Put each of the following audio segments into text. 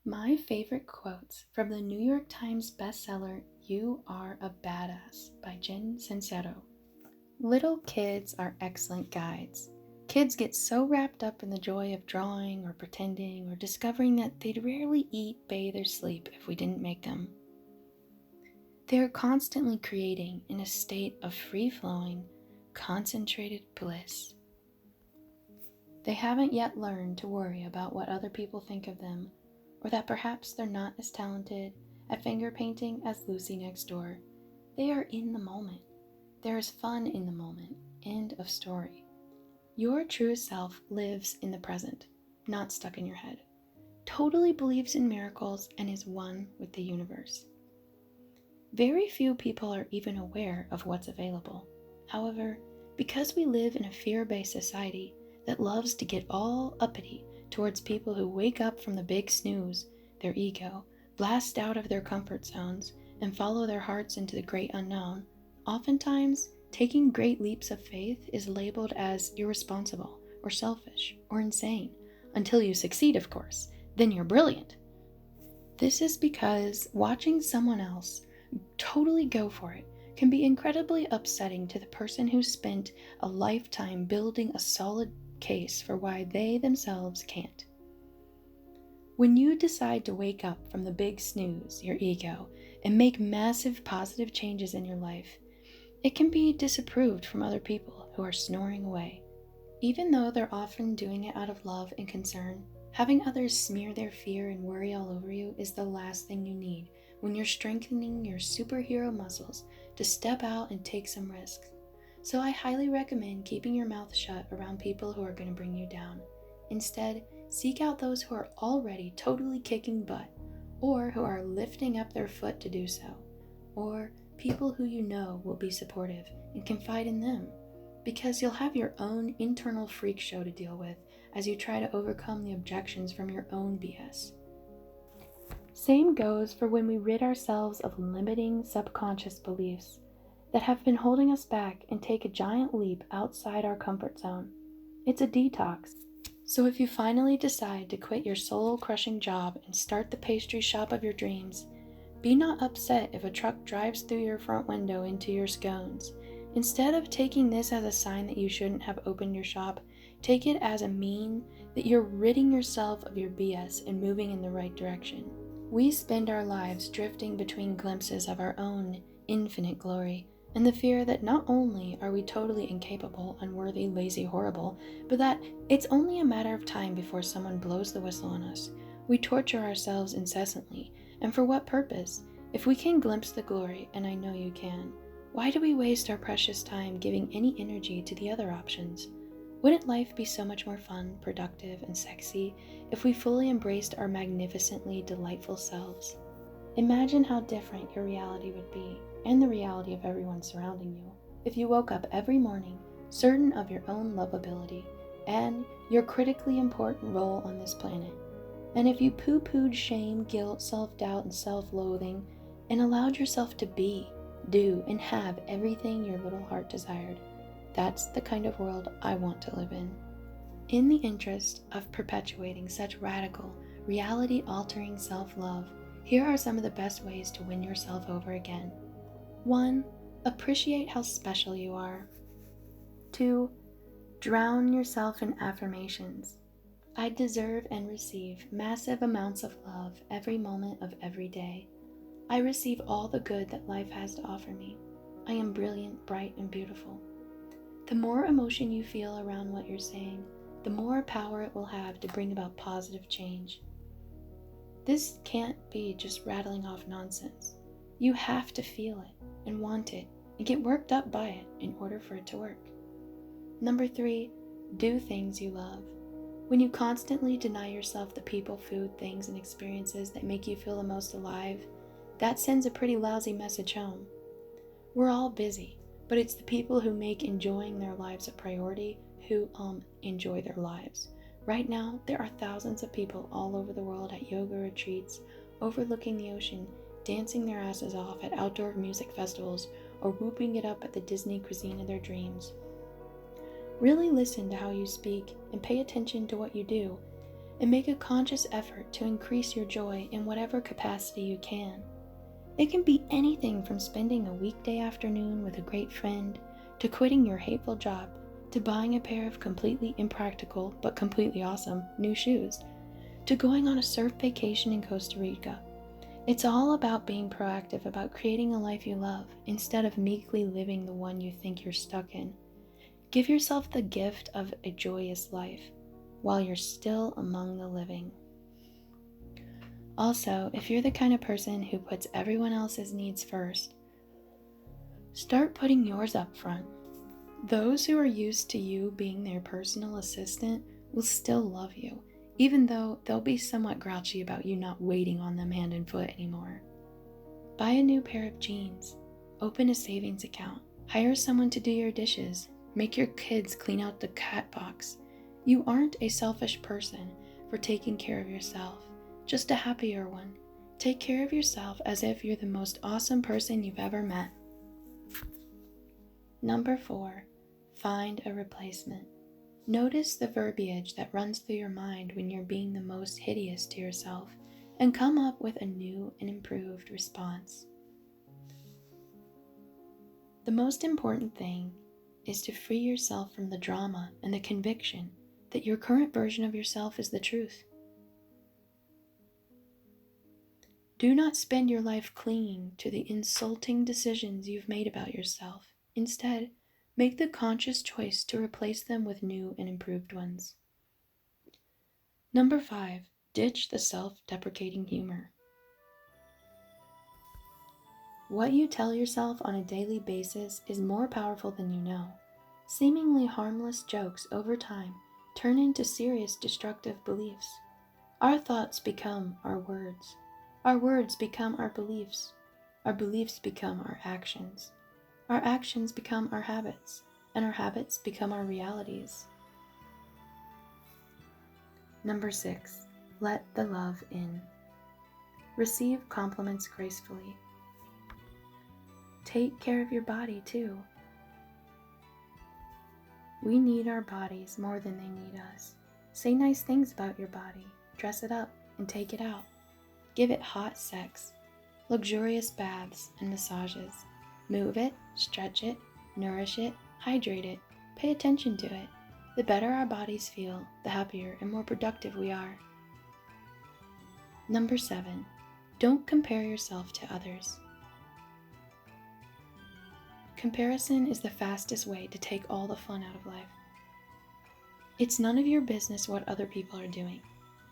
My favorite quotes from the New York Times bestseller You Are a Badass by Sincero. Little kids are excellent guides. Kids get so wrapped up in the joy of drawing or pretending or discovering that they'd rarely eat, bathe, or sleep if we didn't make them. They are constantly creating in a state of free-flowing, concentrated bliss. They haven't yet learned to worry about what other people think of them, or that perhaps they're not as talented at finger painting as Lucy next door. They are in the moment. There is fun in the moment. End of story. Your true self lives in the present, not stuck in your head. Totally believes in miracles and is one with the universe. Very few people are even aware of what's available. However, because we live in a fear-based society that loves to get all uppity towards people who wake up from the big snooze, their ego, blast out of their comfort zones, and follow their hearts into the great unknown, oftentimes taking great leaps of faith is labeled as irresponsible or selfish or insane. Until you succeed, of course, then you're brilliant. This is because watching someone else totally go for it can be incredibly upsetting to the person who spent a lifetime building a solid case for why they themselves can't. When you decide to wake up from the big snooze, your ego, and make massive positive changes in your life, it can be disapproved from other people who are snoring away. Even though they're often doing it out of love and concern, having others smear their fear and worry all over you is the last thing you need when you're strengthening your superhero muscles to step out and take some risks. So I highly recommend keeping your mouth shut around people who are going to bring you down. Instead, seek out those who are already totally kicking butt, or who are lifting up their foot to do so, or people who you know will be supportive, and confide in them, because you'll have your own internal freak show to deal with as you try to overcome the objections from your own BS. Same goes for when we rid ourselves of limiting subconscious beliefs that have been holding us back and take a giant leap outside our comfort zone. It's a detox. So if you finally decide to quit your soul-crushing job and start the pastry shop of your dreams, be not upset if a truck drives through your front window into your scones. Instead of taking this as a sign that you shouldn't have opened your shop, take it as a mean that you're ridding yourself of your BS and moving in the right direction. We spend our lives drifting between glimpses of our own infinite glory and the fear that not only are we totally incapable, unworthy, lazy, horrible, but that it's only a matter of time before someone blows the whistle on us. We torture ourselves incessantly, and for what purpose? If we can glimpse the glory, and I know you can, why do we waste our precious time giving any energy to the other options? Wouldn't life be so much more fun, productive, and sexy if we fully embraced our magnificently delightful selves? Imagine how different your reality would be, and the reality of everyone surrounding you, if you woke up every morning certain of your own lovability and your critically important role on this planet. And if you poo-pooed shame, guilt, self-doubt, and self-loathing, and allowed yourself to be, do, and have everything your little heart desired. That's the kind of world I want to live in. In the interest of perpetuating such radical, reality-altering self-love, here are some of the best ways to win yourself over again. 1. Appreciate how special you are. 2. Drown yourself in affirmations. I deserve and receive massive amounts of love every moment of every day. I receive all the good that life has to offer me. I am brilliant, bright, and beautiful. The more emotion you feel around what you're saying, the more power it will have to bring about positive change. This can't be just rattling off nonsense. You have to feel it and want it and get worked up by it in order for it to work. 3, do things you love. When you constantly deny yourself the people, food, things, and experiences that make you feel the most alive, that sends a pretty lousy message home. We're all busy, but it's the people who make enjoying their lives a priority who enjoy their lives. Right now, there are thousands of people all over the world at yoga retreats, overlooking the ocean, dancing their asses off at outdoor music festivals, or whooping it up at the Disney cuisine of their dreams. Really listen to how you speak and pay attention to what you do, and make a conscious effort to increase your joy in whatever capacity you can. It can be anything from spending a weekday afternoon with a great friend, to quitting your hateful job, to buying a pair of completely impractical but completely awesome new shoes, to going on a surf vacation in Costa Rica. It's all about being proactive about creating a life you love instead of meekly living the one you think you're stuck in. Give yourself the gift of a joyous life while you're still among the living. Also, if you're the kind of person who puts everyone else's needs first, start putting yours up front. Those who are used to you being their personal assistant will still love you, even though they'll be somewhat grouchy about you not waiting on them hand and foot anymore. Buy a new pair of jeans, open a savings account, hire someone to do your dishes, make your kids clean out the cat box. You aren't a selfish person for taking care of yourself, just a happier one. Take care of yourself as if you're the most awesome person you've ever met. Number 4, find a replacement. Notice the verbiage that runs through your mind when you're being the most hideous to yourself, and come up with a new and improved response. The most important thing is to free yourself from the drama and the conviction that your current version of yourself is the truth. Do not spend your life clinging to the insulting decisions you've made about yourself. Instead, make the conscious choice to replace them with new and improved ones. Number 5, ditch the self-deprecating humor. What you tell yourself on a daily basis is more powerful than you know. Seemingly harmless jokes over time turn into serious destructive beliefs. Our thoughts become our words. Our words become our beliefs. Our beliefs become our actions. Our actions become our habits, and our habits become our realities. Number 6, let the love in. Receive compliments gracefully. Take care of your body too. We need our bodies more than they need us. Say nice things about your body, dress it up, and take it out. Give it hot sex, luxurious baths and massages. Move it, stretch it, nourish it, hydrate it, pay attention to it. The better our bodies feel, the happier and more productive we are. Number 7, don't compare yourself to others. Comparison is the fastest way to take all the fun out of life. It's none of your business what other people are doing.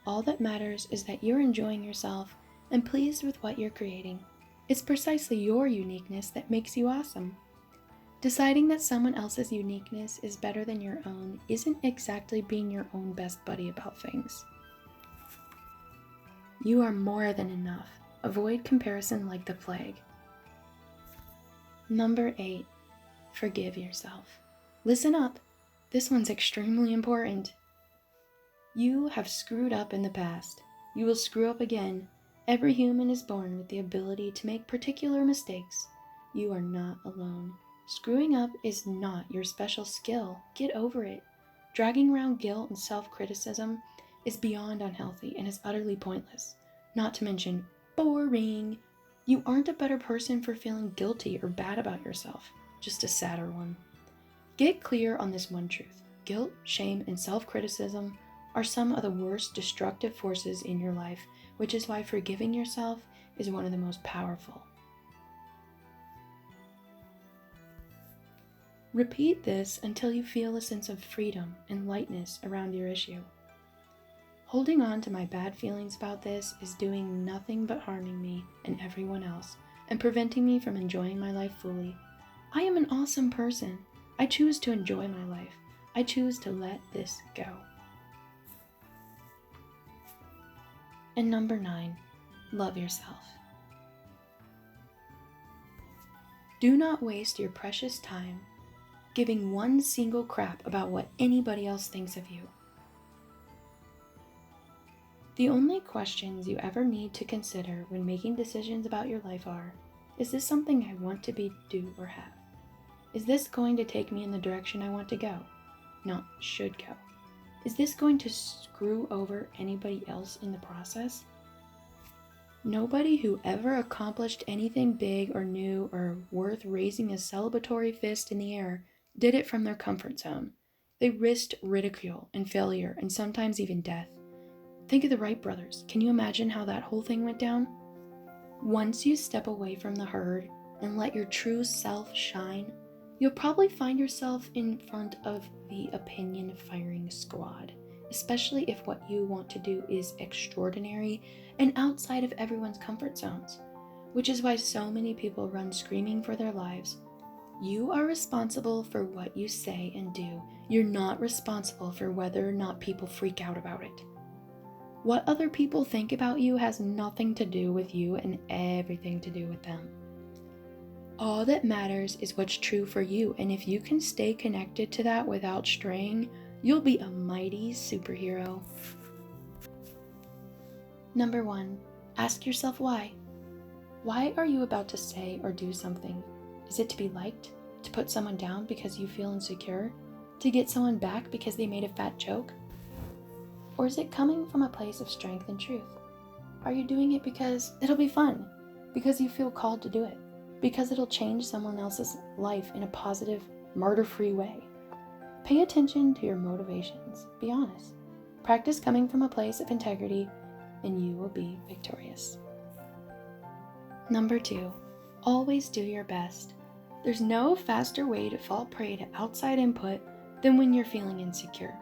All that matters is that you're enjoying yourself and pleased with what you're creating. It's precisely your uniqueness that makes you awesome. Deciding that someone else's uniqueness is better than your own isn't exactly being your own best buddy about things. You are more than enough. Avoid comparison like the plague. Number 8, forgive yourself. Listen up. This one's extremely important. You have screwed up in the past. You will screw up again. Every human is born with the ability to make particular mistakes. You are not alone. Screwing up is not your special skill. Get over it. Dragging around guilt and self-criticism is beyond unhealthy and is utterly pointless. Not to mention boring. You aren't a better person for feeling guilty or bad about yourself, just a sadder one. Get clear on this one truth. Guilt, shame, and self-criticism are some of the worst destructive forces in your life, which is why forgiving yourself is one of the most powerful. Repeat this until you feel a sense of freedom and lightness around your issue. Holding on to my bad feelings about this is doing nothing but harming me and everyone else and preventing me from enjoying my life fully. I am an awesome person. I choose to enjoy my life. I choose to let this go. And number 9, love yourself. Do not waste your precious time giving one single crap about what anybody else thinks of you. The only questions you ever need to consider when making decisions about your life are, is this something I want to be, do, or have? Is this going to take me in the direction I want to go? Not should go. Is this going to screw over anybody else in the process? Nobody who ever accomplished anything big or new or worth raising a celebratory fist in the air did it from their comfort zone. They risked ridicule and failure and sometimes even death. Think of the Wright brothers. Can you imagine how that whole thing went down? Once you step away from the herd and let your true self shine, you'll probably find yourself in front of the opinion firing squad, especially if what you want to do is extraordinary and outside of everyone's comfort zones, which is why so many people run screaming for their lives. You are responsible for what you say and do. You're not responsible for whether or not people freak out about it. What other people think about you has nothing to do with you and everything to do with them. All that matters is what's true for you, and if you can stay connected to that without straying, you'll be a mighty superhero. Number 1, ask yourself why. Why are you about to say or do something? Is it to be liked? To put someone down because you feel insecure? To get someone back because they made a fat joke? Or is it coming from a place of strength and truth? Are you doing it because it'll be fun? Because you feel called to do it? Because it'll change someone else's life in a positive, murder-free way? Pay attention to your motivations. Be honest. Practice coming from a place of integrity, and you will be victorious. Number 2, always do your best. There's no faster way to fall prey to outside input than when you're feeling insecure.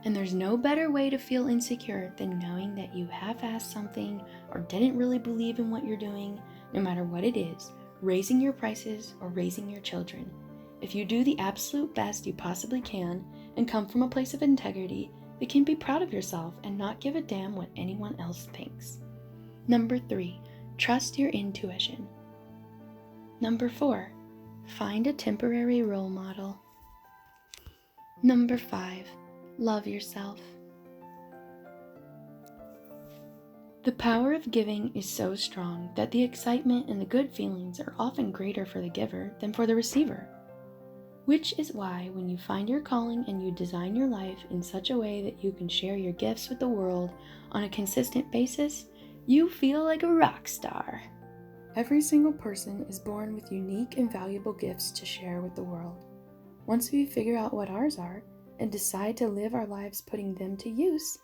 And there's no better way to feel insecure than knowing that you half-assed something or didn't really believe in what you're doing, no matter what it is, raising your prices or raising your children. If you do the absolute best you possibly can and come from a place of integrity, you can be proud of yourself and not give a damn what anyone else thinks. Number 3, trust your intuition. Number 4, find a temporary role model. Number 5, love yourself. The power of giving is so strong that the excitement and the good feelings are often greater for the giver than for the receiver. Which is why when you find your calling and you design your life in such a way that you can share your gifts with the world on a consistent basis, you feel like a rock star. Every single person is born with unique and valuable gifts to share with the world. Once we figure out what ours are and decide to live our lives putting them to use,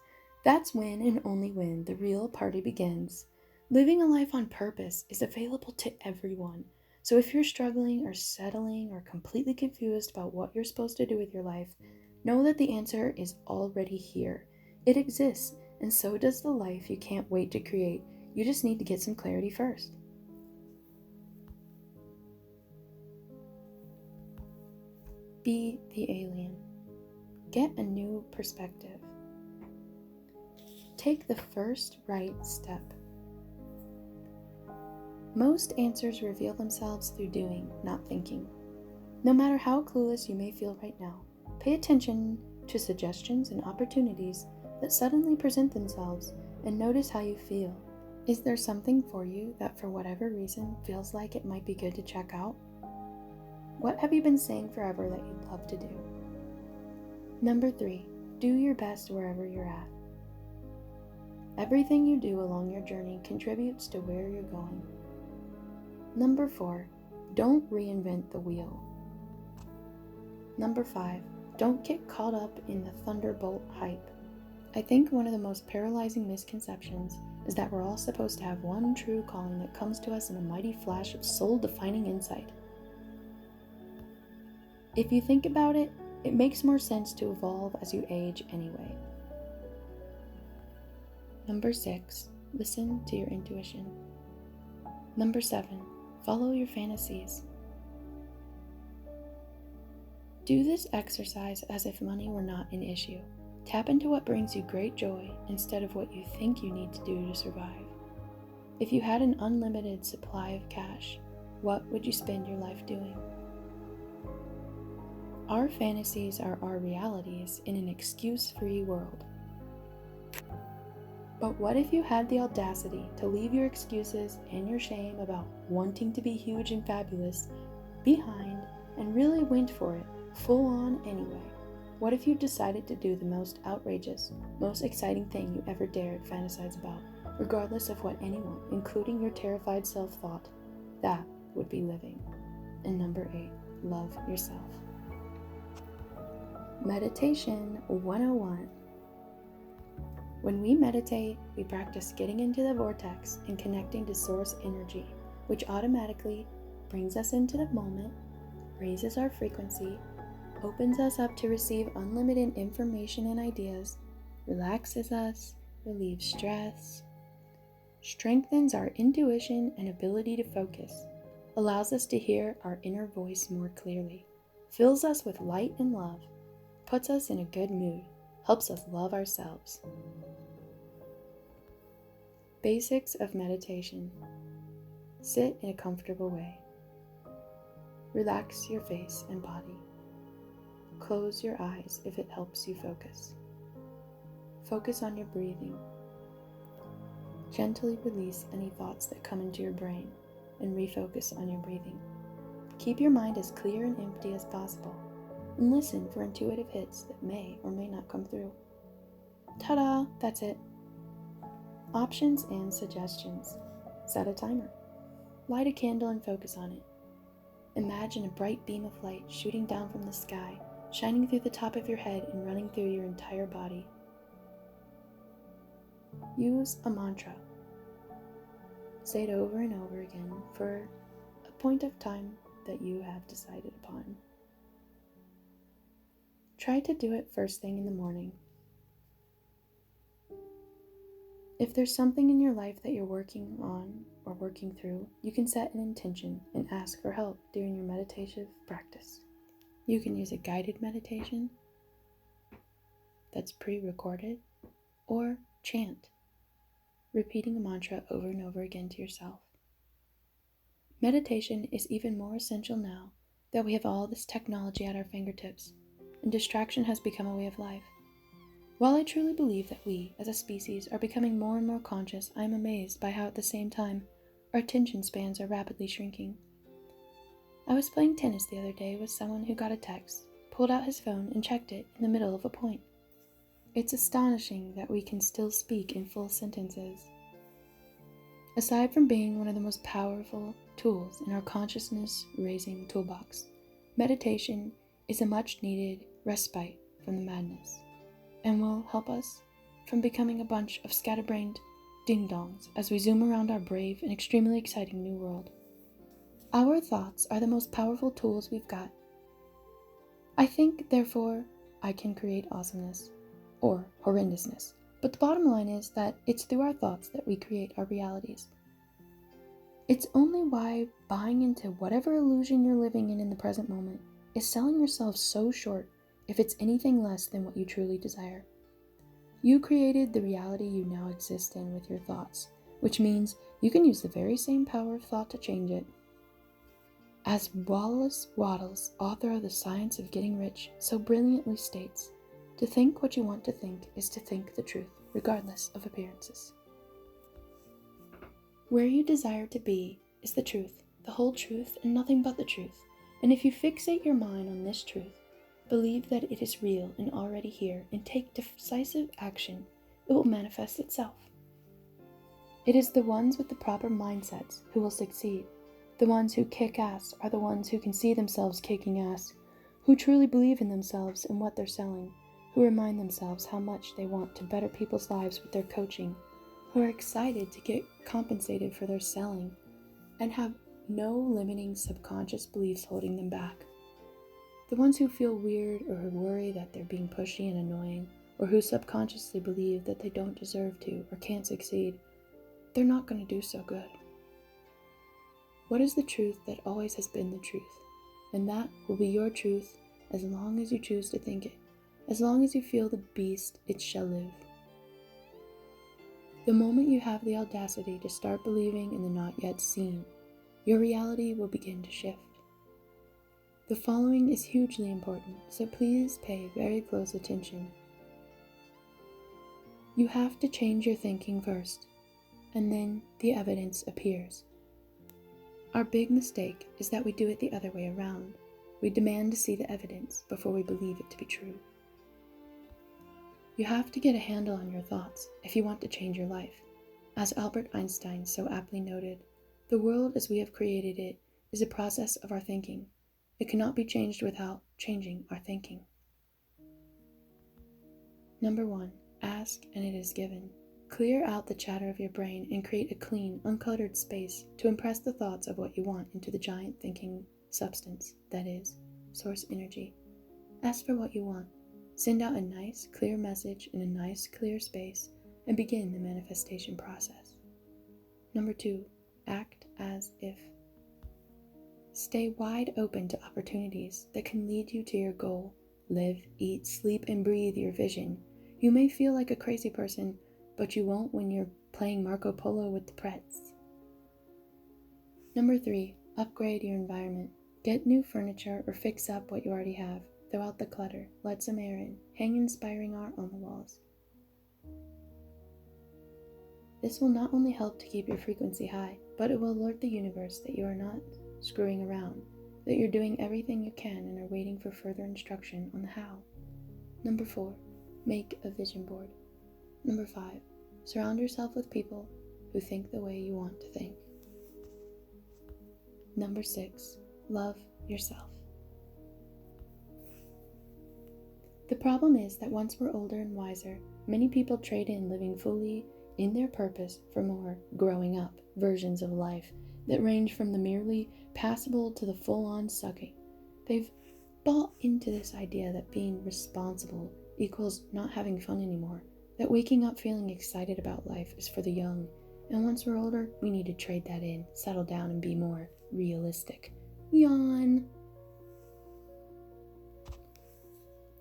that's when and only when the real party begins. Living a life on purpose is available to everyone. So if you're struggling or settling or completely confused about what you're supposed to do with your life, know that the answer is already here. It exists, and so does the life you can't wait to create. You just need to get some clarity first. Be the alien. Get a new perspective. Take the first right step. Most answers reveal themselves through doing, not thinking. No matter how clueless you may feel right now, pay attention to suggestions and opportunities that suddenly present themselves and notice how you feel. Is there something for you that for whatever reason feels like it might be good to check out? What have you been saying forever that you'd love to do? Number 3, do your best wherever you're at. Everything you do along your journey contributes to where you're going. Number 4, don't reinvent the wheel. Number 5, don't get caught up in the thunderbolt hype. I think one of the most paralyzing misconceptions is that we're all supposed to have one true calling that comes to us in a mighty flash of soul-defining insight. If you think about it, it makes more sense to evolve as you age anyway. Number 6, listen to your intuition. Number 7, follow your fantasies. Do this exercise as if money were not an issue. Tap into what brings you great joy instead of what you think you need to do to survive. If you had an unlimited supply of cash, what would you spend your life doing? Our fantasies are our realities in an excuse-free world. But what if you had the audacity to leave your excuses and your shame about wanting to be huge and fabulous behind and really went for it full on anyway? What if you decided to do the most outrageous, most exciting thing you ever dared fantasize about, regardless of what anyone, including your terrified self, thought? That would be living. And number 8, love yourself. Meditation 101. When we meditate, we practice getting into the vortex and connecting to source energy, which automatically brings us into the moment, raises our frequency, opens us up to receive unlimited information and ideas, relaxes us, relieves stress, strengthens our intuition and ability to focus, allows us to hear our inner voice more clearly, fills us with light and love, puts us in a good mood, helps us love ourselves. Basics of meditation. Sit in a comfortable way. Relax your face and body. Close your eyes if it helps you focus. Focus on your breathing. Gently release any thoughts that come into your brain and refocus on your breathing. Keep your mind as clear and empty as possible, and listen for intuitive hits that may or may not come through. Ta-da! That's it. Options and suggestions. Set a timer. Light a candle and focus on it. Imagine a bright beam of light shooting down from the sky, shining through the top of your head and running through your entire body. Use a mantra. Say it over and over again for a point of time that you have decided upon. Try to do it first thing in the morning. If there's something in your life that you're working on or working through, you can set an intention and ask for help during your meditative practice. You can use a guided meditation that's pre-recorded, or chant, repeating a mantra over and over again to yourself. Meditation is even more essential now that we have all this technology at our fingertips, and distraction has become a way of life. While I truly believe that we, as a species, are becoming more and more conscious, I am amazed by how at the same time, our attention spans are rapidly shrinking. I was playing tennis the other day with someone who got a text, pulled out his phone, and checked it in the middle of a point. It's astonishing that we can still speak in full sentences. Aside from being one of the most powerful tools in our consciousness-raising toolbox, meditation is a much-needed respite from the madness, and will help us from becoming a bunch of scatterbrained ding-dongs as we zoom around our brave and extremely exciting new world. Our thoughts are the most powerful tools we've got. I think, therefore, I can create awesomeness, or horrendousness, but the bottom line is that it's through our thoughts that we create our realities. It's only why buying into whatever illusion you're living in the present moment is selling yourself so short if it's anything less than what you truly desire. You created the reality you now exist in with your thoughts, which means you can use the very same power of thought to change it. As Wallace Wattles, author of The Science of Getting Rich, so brilliantly states, to think what you want to think is to think the truth, regardless of appearances. Where you desire to be is the truth, the whole truth, and nothing but the truth. And if you fixate your mind on this truth, believe that it is real and already here, and take decisive action, it will manifest itself. It is the ones with the proper mindsets who will succeed. The ones who kick ass are the ones who can see themselves kicking ass, who truly believe in themselves and what they're selling, who remind themselves how much they want to better people's lives with their coaching, who are excited to get compensated for their selling, and have no limiting subconscious beliefs holding them back. The ones who feel weird or who worry that they're being pushy and annoying, or who subconsciously believe that they don't deserve to or can't succeed, they're not going to do so good. What is the truth that always has been the truth? And that will be your truth as long as you choose to think it. As long as you feel the beast, it shall live. The moment you have the audacity to start believing in the not yet seen, your reality will begin to shift. The following is hugely important, so please pay very close attention. You have to change your thinking first, and then the evidence appears. Our big mistake is that we do it the other way around. We demand to see the evidence before we believe it to be true. You have to get a handle on your thoughts if you want to change your life. As Albert Einstein so aptly noted, the world as we have created it is a process of our thinking. It cannot be changed without changing our thinking. Number 1, ask and it is given. Clear out the chatter of your brain and create a clean, uncluttered space to impress the thoughts of what you want into the giant thinking substance that is source energy. Ask for what you want. Send out a nice, clear message in a nice, clear space and begin the manifestation process. Number 2, act as if. Stay wide open to opportunities that can lead you to your goal. Live, eat, sleep, and breathe your vision. You may feel like a crazy person, but you won't when you're playing Marco Polo with the Pretz. Number 3, upgrade your environment. Get new furniture or fix up what you already have. Throw out the clutter, let some air in, hang inspiring art on the walls. This will not only help to keep your frequency high, but it will alert the universe that you are not screwing around, that you're doing everything you can and are waiting for further instruction on the how. Number 4, make a vision board. Number 5, surround yourself with people who think the way you want to think. Number 6, love yourself. The problem is that once we're older and wiser, many people trade in living fully in their purpose for more growing up versions of life that range from the merely passable to the full-on sucking. They've bought into this idea that being responsible equals not having fun anymore, that waking up feeling excited about life is for the young, and once we're older, we need to trade that in, settle down, and be more realistic. Yawn.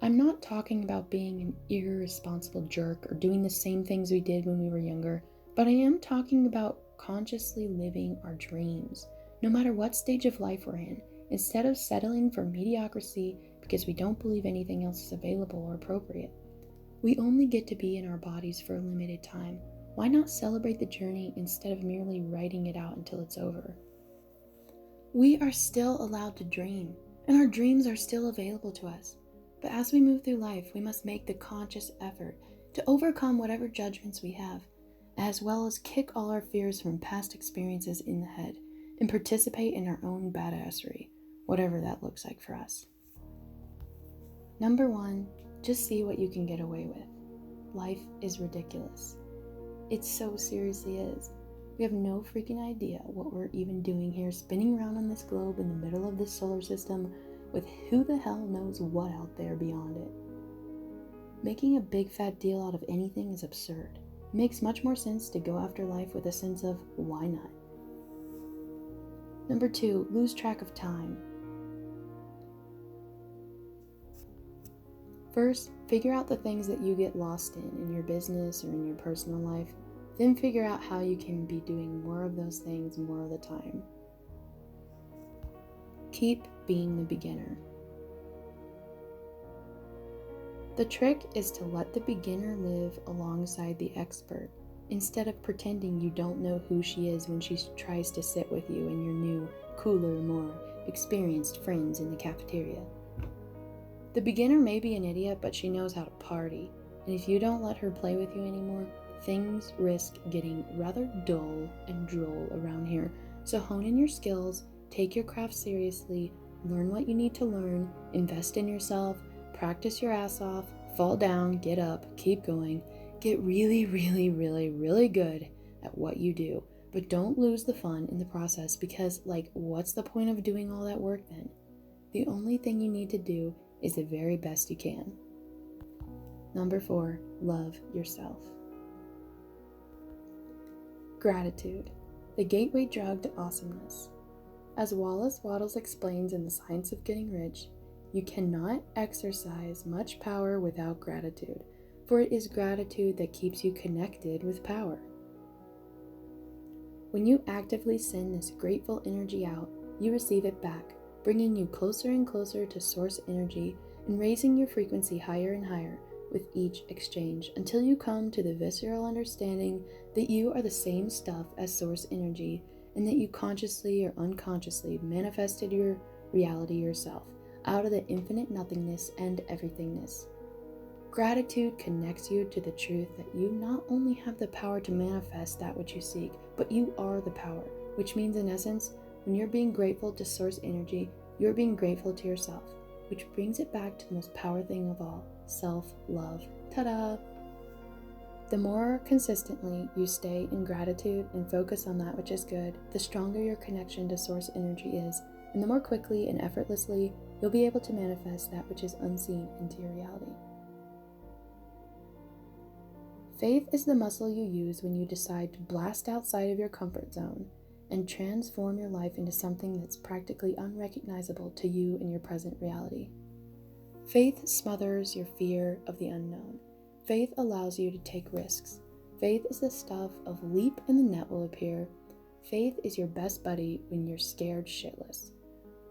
I'm not talking about being an irresponsible jerk or doing the same things we did when we were younger, but I am talking about consciously living our dreams, no matter what stage of life we're in, instead of settling for mediocrity because we don't believe anything else is available or appropriate. We only get to be in our bodies for a limited time. Why not celebrate the journey instead of merely writing it out until it's over? We are still allowed to dream, and our dreams are still available to us. But as we move through life, we must make the conscious effort to overcome whatever judgments we have, as well as kick all our fears from past experiences in the head and participate in our own badassery, whatever that looks like for us. Number 1, just see what you can get away with. Life is ridiculous. It so seriously is. We have no freaking idea what we're even doing here, spinning around on this globe in the middle of this solar system with who the hell knows what out there beyond it. Making a big fat deal out of anything is absurd. It makes much more sense to go after life with a sense of why not. Number 2, lose track of time. First, figure out the things that you get lost in your business or in your personal life. Then figure out how you can be doing more of those things more of the time. Keep being the beginner. The trick is to let the beginner live alongside the expert, instead of pretending you don't know who she is when she tries to sit with you and your new, cooler, more experienced friends in the cafeteria. The beginner may be an idiot, but she knows how to party, and if you don't let her play with you anymore, things risk getting rather dull and droll around here. So hone in your skills, take your craft seriously, learn what you need to learn, invest in yourself, practice your ass off, fall down, get up, keep going, get really, really, really, really good at what you do. But don't lose the fun in the process because, what's the point of doing all that work then? The only thing you need to do is the very best you can. Number 4, love yourself. Gratitude, the gateway drug to awesomeness. As Wallace Wattles explains in The Science of Getting Rich, you cannot exercise much power without gratitude, for it is gratitude that keeps you connected with power. When you actively send this grateful energy out, you receive it back, bringing you closer and closer to source energy and raising your frequency higher and higher with each exchange until you come to the visceral understanding that you are the same stuff as source energy and that you consciously or unconsciously manifested your reality yourself out of the infinite nothingness and everythingness. Gratitude connects you to the truth that you not only have the power to manifest that which you seek, but you are the power, which means in essence, when you're being grateful to source energy, you're being grateful to yourself, which brings it back to the most powerful thing of all, self-love. Ta-da! The more consistently you stay in gratitude and focus on that which is good, the stronger your connection to source energy is, and the more quickly and effortlessly you'll be able to manifest that which is unseen into your reality. Faith is the muscle you use when you decide to blast outside of your comfort zone and transform your life into something that's practically unrecognizable to you in your present reality. Faith smothers your fear of the unknown. Faith allows you to take risks. Faith is the stuff of leap and the net will appear. Faith is your best buddy when you're scared shitless.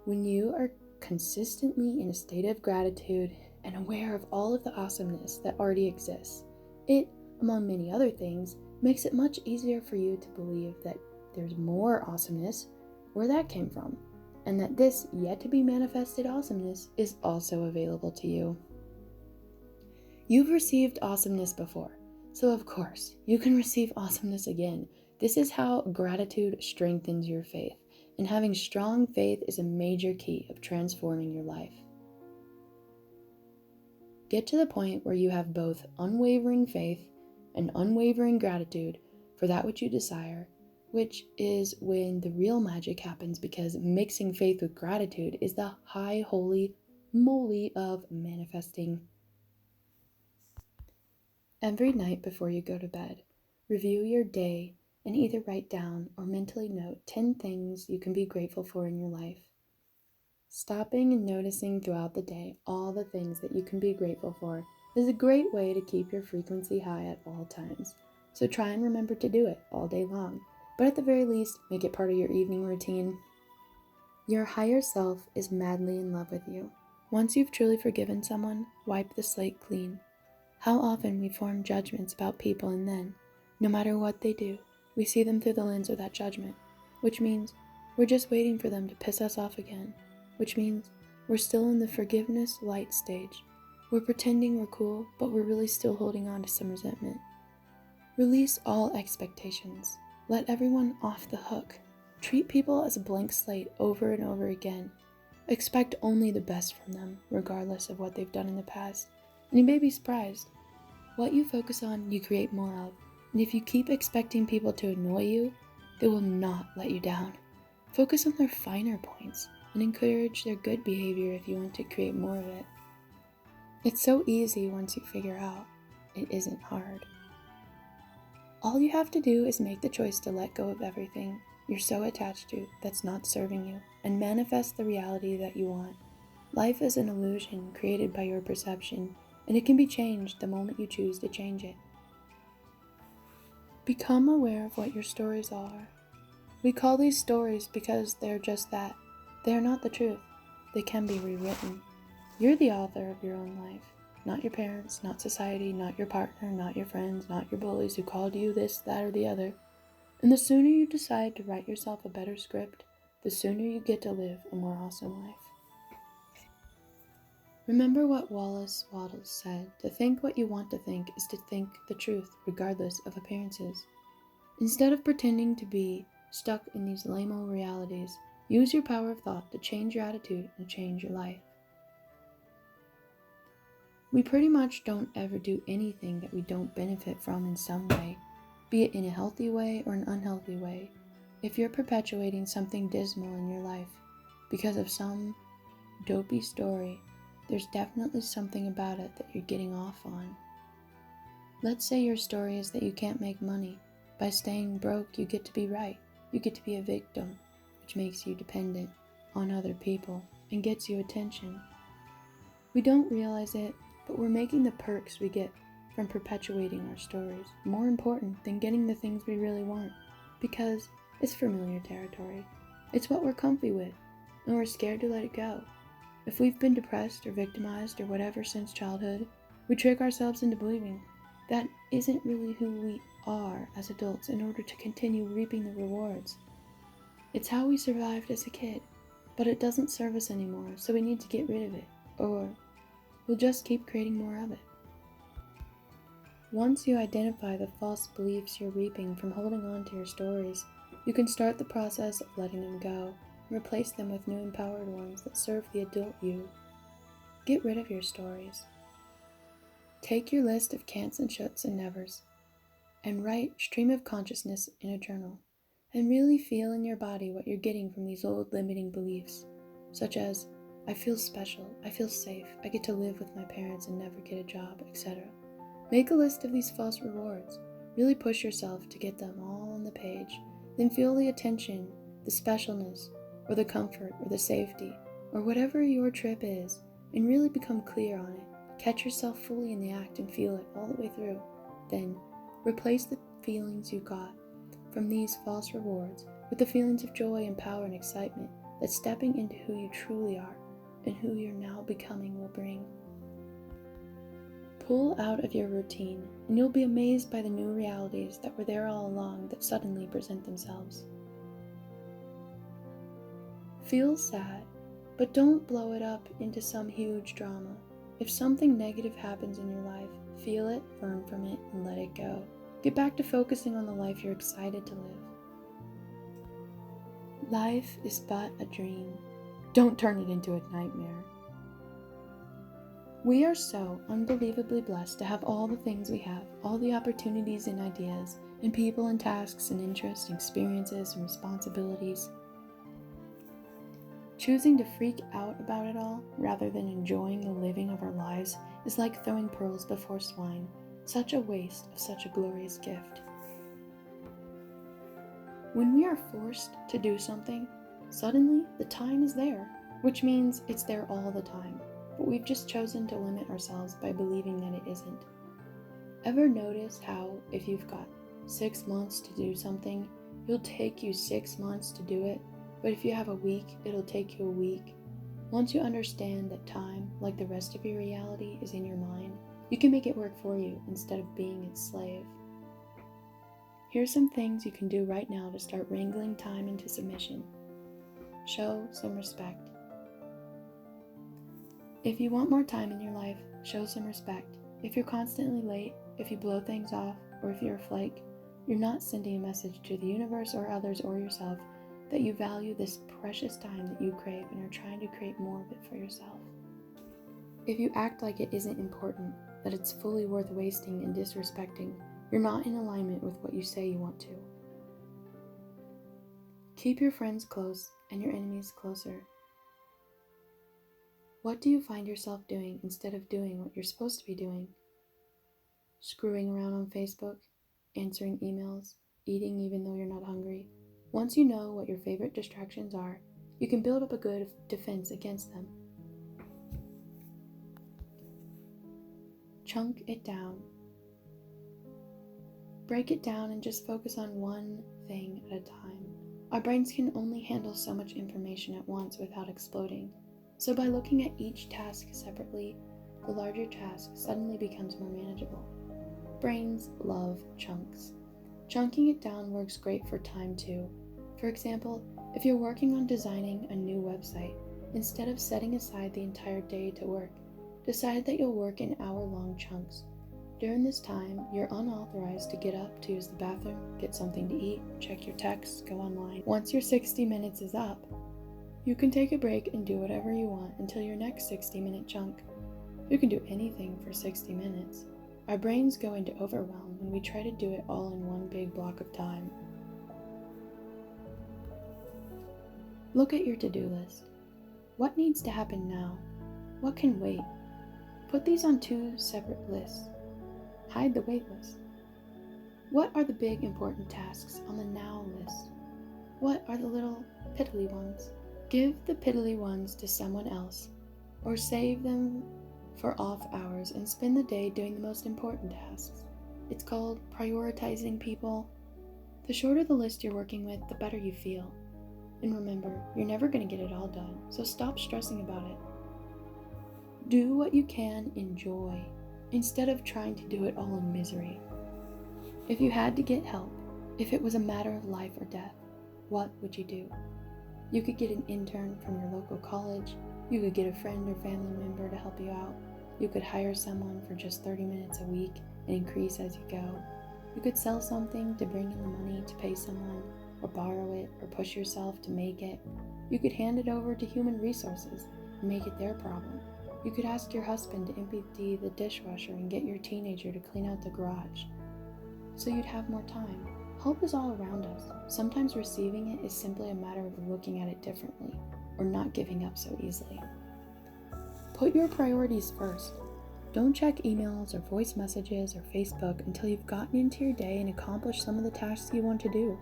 When you are consistently in a state of gratitude and aware of all of the awesomeness that already exists, it, among many other things, makes it much easier for you to believe that there's more awesomeness, where that came from, and that this yet to be manifested awesomeness is also available to you. You've received awesomeness before, so of course you can receive awesomeness again. This is how gratitude strengthens your faith, and having strong faith is a major key of transforming your life. Get to the point where you have both unwavering faith and unwavering gratitude for that which you desire, which is when the real magic happens, because mixing faith with gratitude is the high holy moly of manifesting. Every night before you go to bed, review your day and either write down or mentally note 10 things you can be grateful for in your life. Stopping and noticing throughout the day all the things that you can be grateful for is a great way to keep your frequency high at all times. So try and remember to do it all day long, but at the very least, make it part of your evening routine. Your higher self is madly in love with you. Once you've truly forgiven someone, wipe the slate clean. How often we form judgments about people, and then, no matter what they do, we see them through the lens of that judgment, which means we're just waiting for them to piss us off again, which means we're still in the forgiveness light stage. We're pretending we're cool, but we're really still holding on to some resentment. Release all expectations. Let everyone off the hook. Treat people as a blank slate over and over again. Expect only the best from them, regardless of what they've done in the past. And you may be surprised. What you focus on, you create more of. And if you keep expecting people to annoy you, they will not let you down. Focus on their finer points and encourage their good behavior if you want to create more of it. It's so easy once you figure out it isn't hard. All you have to do is make the choice to let go of everything you're so attached to that's not serving you and manifest the reality that you want. Life is an illusion created by your perception, and it can be changed the moment you choose to change it. Become aware of what your stories are. We call these stories because they're just that. They are not the truth. They can be rewritten. You're the author of your own life. Not your parents, not society, not your partner, not your friends, not your bullies who called you this, that, or the other. And the sooner you decide to write yourself a better script, the sooner you get to live a more awesome life. Remember what Wallace Wattles said: to think what you want to think is to think the truth, regardless of appearances. Instead of pretending to be stuck in these lame-o realities, use your power of thought to change your attitude and change your life. We pretty much don't ever do anything that we don't benefit from in some way, be it in a healthy way or an unhealthy way. If you're perpetuating something dismal in your life because of some dopey story, there's definitely something about it that you're getting off on. Let's say your story is that you can't make money. By staying broke, you get to be right. You get to be a victim, which makes you dependent on other people and gets you attention. We don't realize it, but we're making the perks we get from perpetuating our stories more important than getting the things we really want, because it's familiar territory. It's what we're comfy with, and we're scared to let it go. If we've been depressed or victimized or whatever since childhood, we trick ourselves into believing that isn't really who we are as adults in order to continue reaping the rewards. It's how we survived as a kid, but it doesn't serve us anymore, so we need to get rid of it, or we'll just keep creating more of it. Once you identify the false beliefs you're reaping from holding on to your stories, you can start the process of letting them go and replace them with new empowered ones that serve the adult you. Get rid of your stories. Take your list of can'ts and shoulds and nevers and write stream of consciousness in a journal, and really feel in your body what you're getting from these old limiting beliefs, such as, I feel special, I feel safe, I get to live with my parents and never get a job, etc. Make a list of these false rewards. Really push yourself to get them all on the page. Then feel the attention, the specialness, or the comfort, or the safety, or whatever your trip is, and really become clear on it. Catch yourself fully in the act and feel it all the way through. Then, replace the feelings you got from these false rewards with the feelings of joy and power and excitement that stepping into who you truly are and who you're now becoming will bring. Pull out of your routine, and you'll be amazed by the new realities that were there all along that suddenly present themselves. Feel sad, but don't blow it up into some huge drama. If something negative happens in your life, feel it, learn from it, and let it go. Get back to focusing on the life you're excited to live. Life is but a dream. Don't turn it into a nightmare. We are so unbelievably blessed to have all the things we have, all the opportunities and ideas, and people and tasks and interests and experiences and responsibilities. Choosing to freak out about it all, rather than enjoying the living of our lives, is like throwing pearls before swine. Such a waste of such a glorious gift. When we are forced to do something, suddenly the time is there, which means it's there all the time. But we've just chosen to limit ourselves by believing that it isn't. Ever notice how, if you've got 6 months to do something, it'll take you 6 months to do it, but if you have a week, it'll take you a week? Once you understand that time, like the rest of your reality, is in your mind, you can make it work for you instead of being its slave. Here's some things you can do right now to start wrangling time into submission. Show some respect. If you want more time in your life, show some respect. If you're constantly late, if you blow things off, or if you're a flake, you're not sending a message to the universe or others or yourself that you value this precious time that you crave and are trying to create more of it for yourself. If you act like it isn't important, that it's fully worth wasting and disrespecting, you're not in alignment with what you say you want to. Keep your friends close and your enemies closer. What do you find yourself doing instead of doing what you're supposed to be doing? Screwing around on Facebook, answering emails, eating even though you're not hungry. Once you know what your favorite distractions are, you can build up a good defense against them. Chunk it down. Break it down and just focus on one thing at a time. Our brains can only handle so much information at once without exploding. So by looking at each task separately, the larger task suddenly becomes more manageable. Brains love chunks. Chunking it down works great for time too. For example, if you're working on designing a new website, instead of setting aside the entire day to work, decide that you'll work in hour-long chunks. During this time, you're unauthorized to get up to use the bathroom, get something to eat, check your texts, go online. Once your 60 minutes is up, you can take a break and do whatever you want until your next 60-minute chunk. You can do anything for 60 minutes. Our brains go into overwhelm when we try to do it all in one big block of time. Look at your to-do list. What needs to happen now? What can wait? Put these on 2 separate lists. Hide the wait list. What are the big important tasks on the now list? What are the little piddly ones? Give the piddly ones to someone else, or save them for off hours and spend the day doing the most important tasks. It's called prioritizing, people. The shorter the list you're working with, the better you feel. And remember, you're never going to get it all done, so stop stressing about it. Do what you can enjoy, instead of trying to do it all in misery. If you had to get help, if it was a matter of life or death, what would you do? You could get an intern from your local college. You could get a friend or family member to help you out. You could hire someone for just 30 minutes a week and increase as you go. You could sell something to bring in the money to pay someone, or borrow it, or push yourself to make it. You could hand it over to human resources and make it their problem. You could ask your husband to empty the dishwasher and get your teenager to clean out the garage, so you'd have more time. Hope is all around us. Sometimes receiving it is simply a matter of looking at it differently, or not giving up so easily. Put your priorities first. Don't check emails or voice messages or Facebook until you've gotten into your day and accomplished some of the tasks you want to do.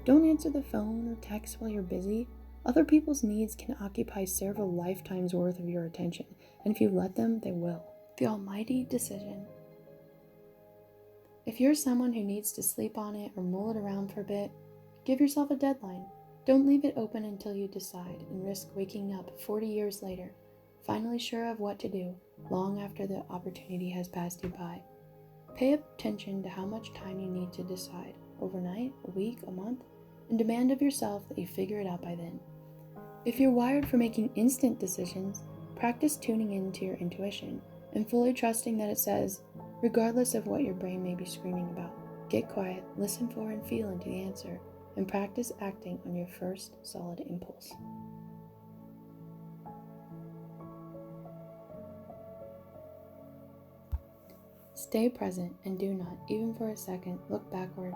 Don't answer the phone or text while you're busy. Other people's needs can occupy several lifetimes worth of your attention, and if you let them, they will. The almighty decision. If you're someone who needs to sleep on it or mull it around for a bit, give yourself a deadline. Don't leave it open until you decide and risk waking up 40 years later, finally sure of what to do, long after the opportunity has passed you by. Pay attention to how much time you need to decide, overnight, a week, a month, and demand of yourself that you figure it out by then. If you're wired for making instant decisions, practice tuning into your intuition and fully trusting that it says, regardless of what your brain may be screaming about. Get quiet, listen for and feel into the answer, and practice acting on your first solid impulse. Stay present and do not, even for a second, look backward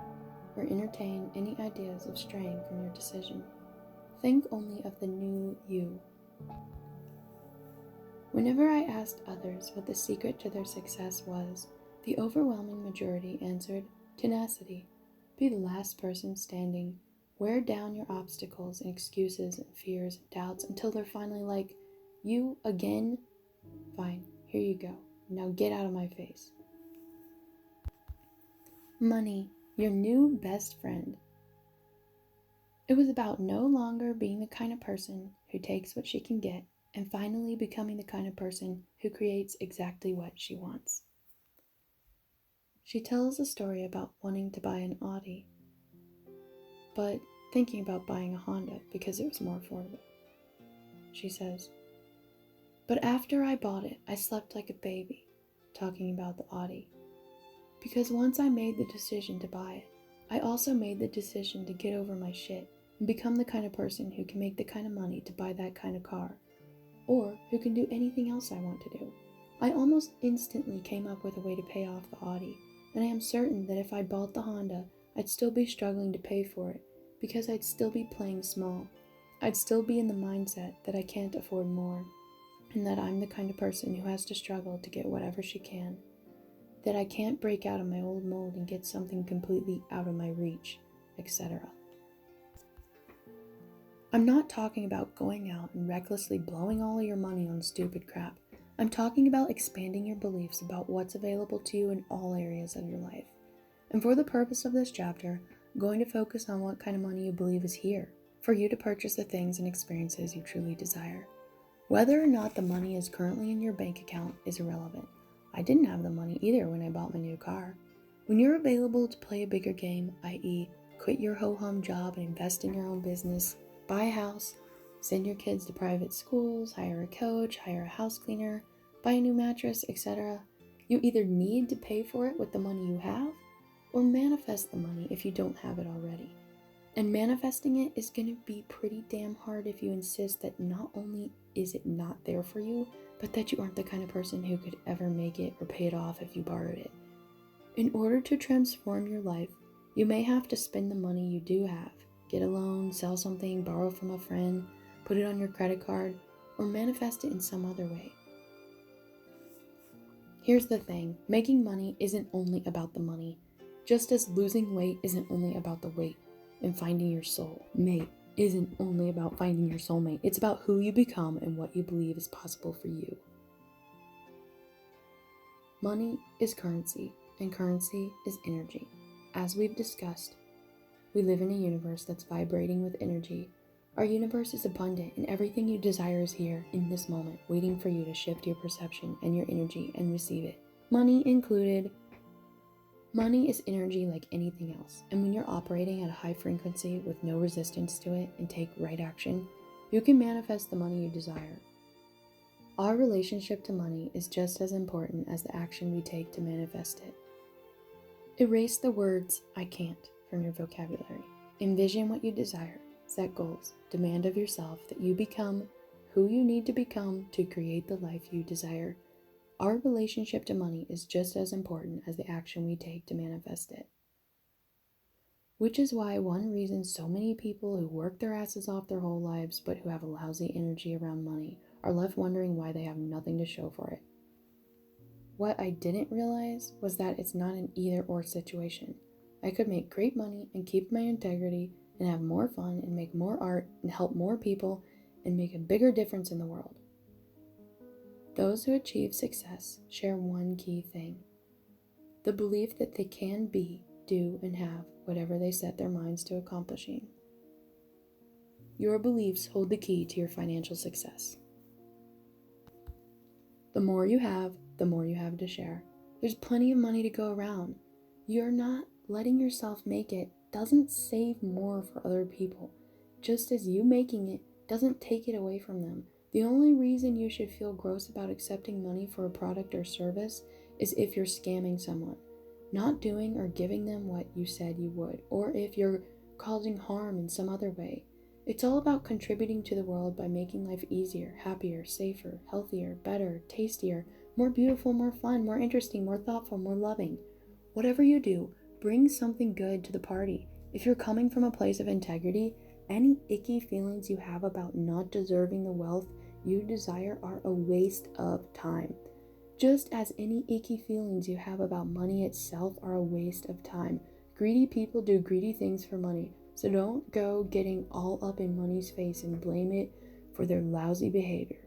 or entertain any ideas of straying from your decision. Think only of the new you. Whenever I asked others what the secret to their success was, the overwhelming majority answered, tenacity. Be the last person standing. Wear down your obstacles and excuses and fears and doubts until they're finally like, you again? Fine, here you go. Now get out of my face. Money, your new best friend. It was about no longer being the kind of person who takes what she can get and finally becoming the kind of person who creates exactly what she wants. She tells a story about wanting to buy an Audi, but thinking about buying a Honda because it was more affordable. She says, but after I bought it, I slept like a baby, talking about the Audi. Because once I made the decision to buy it, I also made the decision to get over my shit and become the kind of person who can make the kind of money to buy that kind of car, or who can do anything else I want to do. I almost instantly came up with a way to pay off the Audi, and I am certain that if I bought the Honda, I'd still be struggling to pay for it, because I'd still be playing small. I'd still be in the mindset that I can't afford more, and that I'm the kind of person who has to struggle to get whatever she can. That I can't break out of my old mold and get something completely out of my reach, etc. I'm not talking about going out and recklessly blowing all of your money on stupid crap. I'm talking about expanding your beliefs about what's available to you in all areas of your life. And for the purpose of this chapter, I'm going to focus on what kind of money you believe is here, for you to purchase the things and experiences you truly desire. Whether or not the money is currently in your bank account is irrelevant. I didn't have the money either when I bought my new car. When you're available to play a bigger game, i.e., quit your ho-hum job and invest in your own business, buy a house, send your kids to private schools, hire a coach, hire a house cleaner, buy a new mattress, etc., you either need to pay for it with the money you have, or manifest the money if you don't have it already. And manifesting it is going to be pretty damn hard if you insist that not only is it not there for you, but that you aren't the kind of person who could ever make it or pay it off if you borrowed it. In order to transform your life, you may have to spend the money you do have, get a loan, sell something, borrow from a friend, put it on your credit card, or manifest it in some other way. Here's the thing, making money isn't only about the money, just as losing weight isn't only about the weight, and finding your soul mate isn't only about finding your soulmate. It's about who you become and what you believe is possible for you. Money is currency, and currency is energy. As we've discussed, we live in a universe that's vibrating with energy. Our universe is abundant, and everything you desire is here, in this moment, waiting for you to shift your perception and your energy and receive it. Money included. Money is energy like anything else, and when you're operating at a high frequency with no resistance to it and take right action, you can manifest the money you desire. Our relationship to money is just as important as the action we take to manifest it. Erase the words "I can't" from your vocabulary. Envision what you desire. Set goals. Demand of yourself that you become who you need to become to create the life you desire. Our relationship to money is just as important as the action we take to manifest it. Which is why one reason so many people who work their asses off their whole lives but who have a lousy energy around money are left wondering why they have nothing to show for it. What I didn't realize was that it's not an either-or situation. I could make great money and keep my integrity and have more fun and make more art and help more people and make a bigger difference in the world. Those who achieve success share one key thing: the belief that they can be, do, and have whatever they set their minds to accomplishing. Your beliefs hold the key to your financial success. The more you have, the more you have to share. There's plenty of money to go around. You're not letting yourself make it doesn't save more for other people, just as you making it doesn't take it away from them. The only reason you should feel gross about accepting money for a product or service is if you're scamming someone, not doing or giving them what you said you would, or if you're causing harm in some other way. It's all about contributing to the world by making life easier, happier, safer, healthier, better, tastier, more beautiful, more fun, more interesting, more thoughtful, more loving. Whatever you do, bring something good to the party. If you're coming from a place of integrity, any icky feelings you have about not deserving the wealth you desire are a waste of time. Just as any icky feelings you have about money itself are a waste of time. Greedy people do greedy things for money, so don't go getting all up in money's face and blame it for their lousy behavior.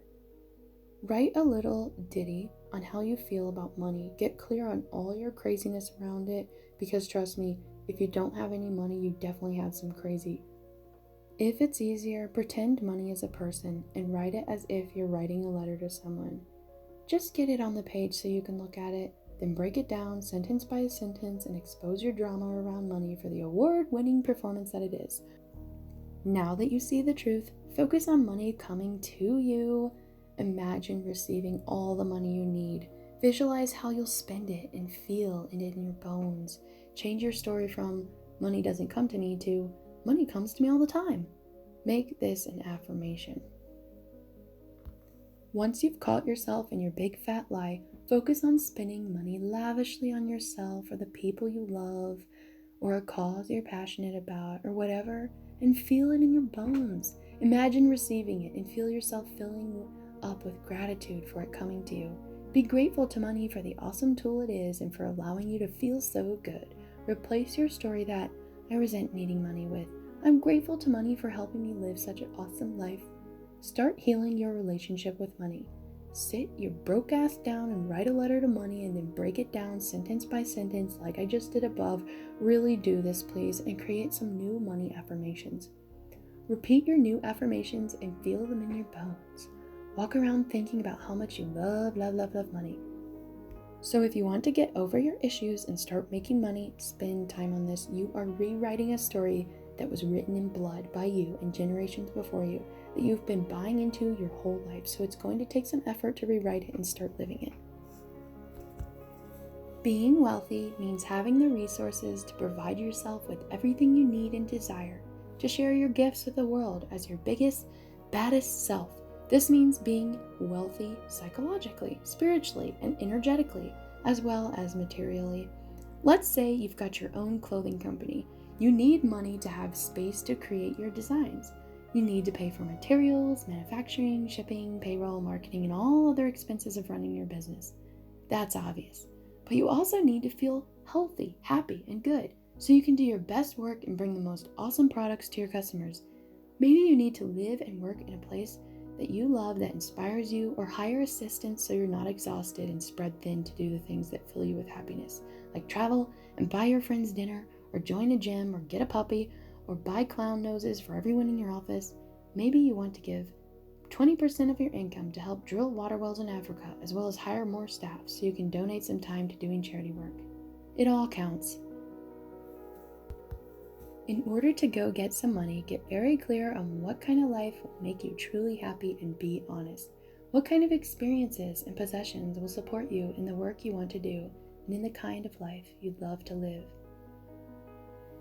Write a little ditty on how you feel about money. Get clear on all your craziness around it, because trust me, if you don't have any money, you definitely have some crazy. If it's easier, pretend money is a person and write it as if you're writing a letter to someone. Just get it on the page so you can look at it, then break it down sentence by sentence and expose your drama around money for the award-winning performance that it is. Now that you see the truth, focus on money coming to you. Imagine receiving all the money you need. Visualize how you'll spend it and feel it in your bones. Change your story from "money doesn't come to me" to "money comes to me all the time." Make this an affirmation. Once you've caught yourself in your big fat lie, focus on spending money lavishly on yourself or the people you love or a cause you're passionate about or whatever, and feel it in your bones. Imagine receiving it and feel yourself filling up with gratitude for it coming to you. Be grateful to money for the awesome tool it is and for allowing you to feel so good. Replace your story that "I resent needing money" with "I'm grateful to money for helping me live such an awesome life." Start healing your relationship with money. Sit your broke ass down and write a letter to money and then break it down sentence by sentence like I just did above. Really do this, please, and create some new money affirmations. Repeat your new affirmations and feel them in your bones. Walk around thinking about how much you love, love, love, love money. So if you want to get over your issues and start making money, spend time on this. You are rewriting a story that was written in blood by you and generations before you that you've been buying into your whole life. So it's going to take some effort to rewrite it and start living it. Being wealthy means having the resources to provide yourself with everything you need and desire, to share your gifts with the world as your biggest, baddest self. This means being wealthy psychologically, spiritually, and energetically, as well as materially. Let's say you've got your own clothing company. You need money to have space to create your designs. You need to pay for materials, manufacturing, shipping, payroll, marketing, and all other expenses of running your business. That's obvious. But you also need to feel healthy, happy, and good, so you can do your best work and bring the most awesome products to your customers. Maybe you need to live and work in a place that you love that inspires you, or hire assistants so you're not exhausted and spread thin to do the things that fill you with happiness, like travel and buy your friends dinner, or join a gym, or get a puppy, or buy clown noses for everyone in your office. Maybe you want to give 20% of your income to help drill water wells in Africa, as well as hire more staff so you can donate some time to doing charity work. It all counts. In order to go get some money, get very clear on what kind of life will make you truly happy and be honest. What kind of experiences and possessions will support you in the work you want to do? and in the kind of life you'd love to live.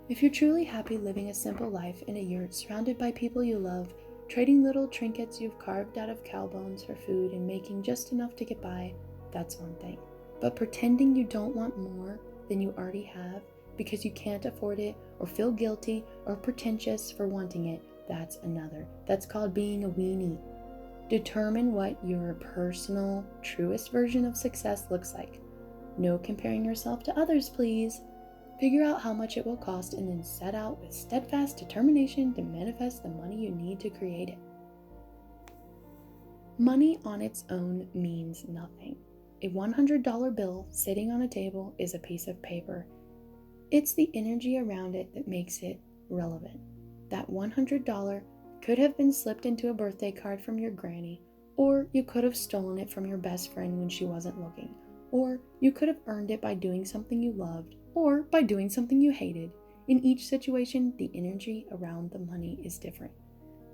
If you're truly happy living a simple life in a yurt surrounded by people you love, trading little trinkets you've carved out of cow bones for food and making just enough to get by, that's one thing. But pretending you don't want more than you already have because you can't afford it or feel guilty or pretentious for wanting it, that's another. That's called being a weenie. Determine what your personal, truest version of success looks like. No comparing yourself to others, please. Figure out how much it will cost and then set out with steadfast determination to manifest the money you need to create it. Money on its own means nothing. A $100 bill sitting on a table is a piece of paper. It's the energy around it that makes it relevant. That $100 could have been slipped into a birthday card from your granny, or you could have stolen it from your best friend when she wasn't looking, or you could have earned it by doing something you loved, or by doing something you hated. In each situation, the energy around the money is different.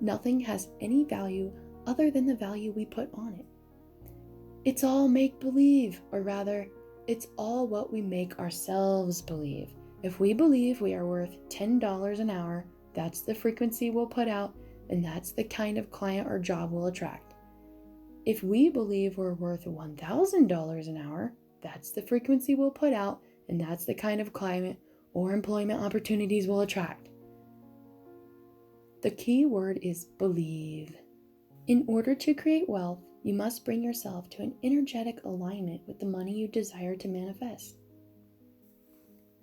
Nothing has any value other than the value we put on it. It's all make-believe, or rather, it's all what we make ourselves believe. If we believe we are worth $10 an hour, that's the frequency we'll put out, and that's the kind of client or job we'll attract. If we believe we're worth $1,000 an hour, that's the frequency we'll put out, and that's the kind of climate or employment opportunities we'll attract. The key word is believe. In order to create wealth, you must bring yourself to an energetic alignment with the money you desire to manifest.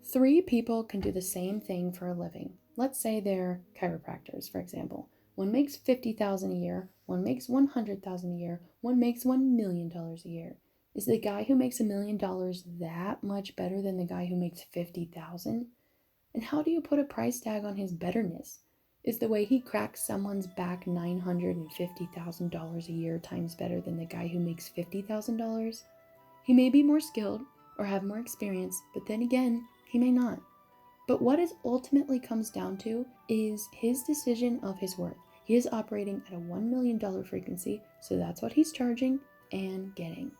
3 people can do the same thing for a living. Let's say they're chiropractors, for example. One makes $50,000 a year, one makes $100,000 a year, one makes $1 million a year. Is the guy who makes $1 million that much better than the guy who makes $50,000? And how do you put a price tag on his betterness? Is the way he cracks someone's back $950,000 a year times better than the guy who makes $50,000? He may be more skilled or have more experience, but then again, he may not. But what it ultimately comes down to is his decision of his worth. He is operating at a $1 million frequency, so that's what he's charging and getting.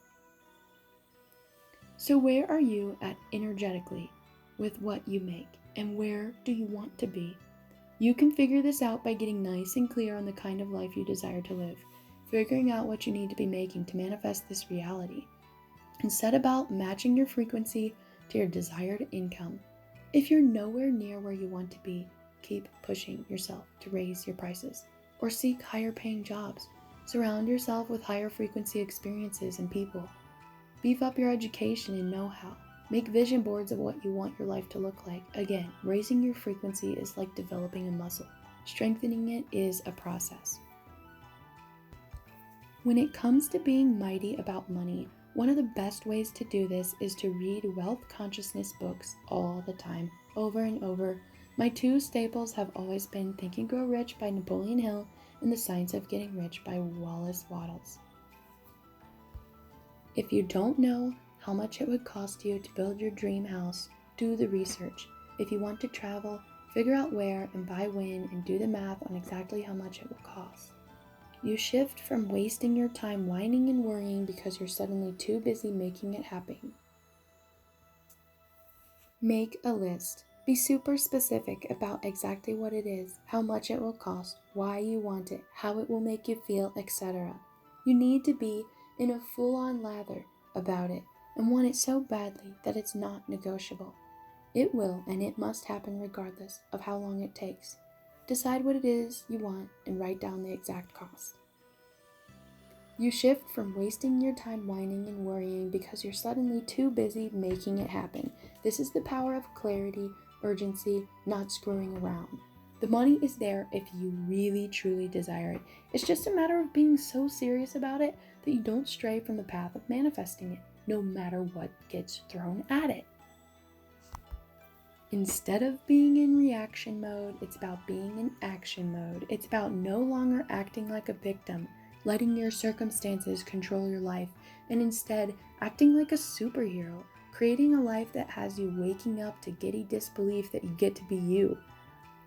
So where are you at energetically with what you make, and where do you want to be? You can figure this out by getting nice and clear on the kind of life you desire to live, figuring out what you need to be making to manifest this reality, and set about matching your frequency to your desired income. If you're nowhere near where you want to be, keep pushing yourself to raise your prices, or seek higher paying jobs. Surround yourself with higher frequency experiences and people. Beef up your education and know-how. Make vision boards of what you want your life to look like. Again, raising your frequency is like developing a muscle. Strengthening it is a process. When it comes to being mighty about money, one of the best ways to do this is to read wealth consciousness books all the time, over and over. My 2 staples have always been Think and Grow Rich by Napoleon Hill and The Science of Getting Rich by Wallace Wattles. If you don't know how much it would cost you to build your dream house, do the research. If you want to travel, figure out where and by when and do the math on exactly how much it will cost. You shift from wasting your time whining and worrying because you're suddenly too busy making it happen. Make a list. Be super specific about exactly what it is, how much it will cost, why you want it, how it will make you feel, etc. You need to be in a full-on lather about it and want it so badly that it's not negotiable. It will and it must happen regardless of how long it takes. Decide what it is you want and write down the exact cost. You shift from wasting your time whining and worrying because you're suddenly too busy making it happen. This is the power of clarity, urgency, not screwing around. The money is there if you really truly desire it. It's just a matter of being so serious about it that you don't stray from the path of manifesting it, no matter what gets thrown at it. Instead of being in reaction mode, it's about being in action mode. It's about no longer acting like a victim, letting your circumstances control your life, and instead acting like a superhero, creating a life that has you waking up to giddy disbelief that you get to be you.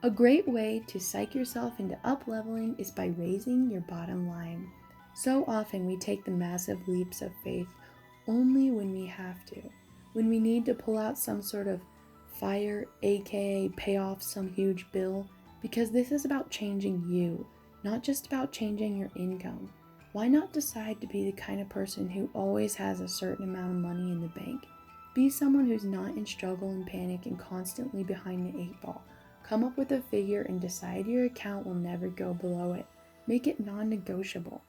A great way to psych yourself into up-leveling is by raising your bottom line. So often we take the massive leaps of faith only when we have to. when we need to pull out some sort of fire, aka pay off some huge bill, because this is about changing you, not just about changing your income. Why not decide to be the kind of person who always has a certain amount of money in the bank? Be someone who's not in struggle and panic and constantly behind the 8 ball. Come up with a figure and decide your account will never go below it. Make it non-negotiable.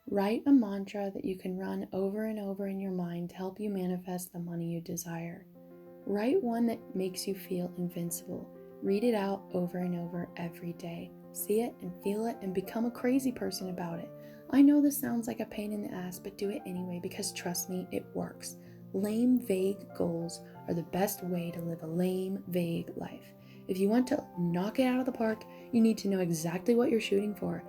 Write a mantra that you can run over and over in your mind to help you manifest the money you desire. Write one that makes you feel invincible. Read it out over and over every day. See it and feel it and become a crazy person about it. I know this sounds like a pain in the ass, but do it anyway because trust me, it works. Lame, vague goals are the best way to live a lame, vague life. If you want to knock it out of the park, you need to know exactly what you're shooting for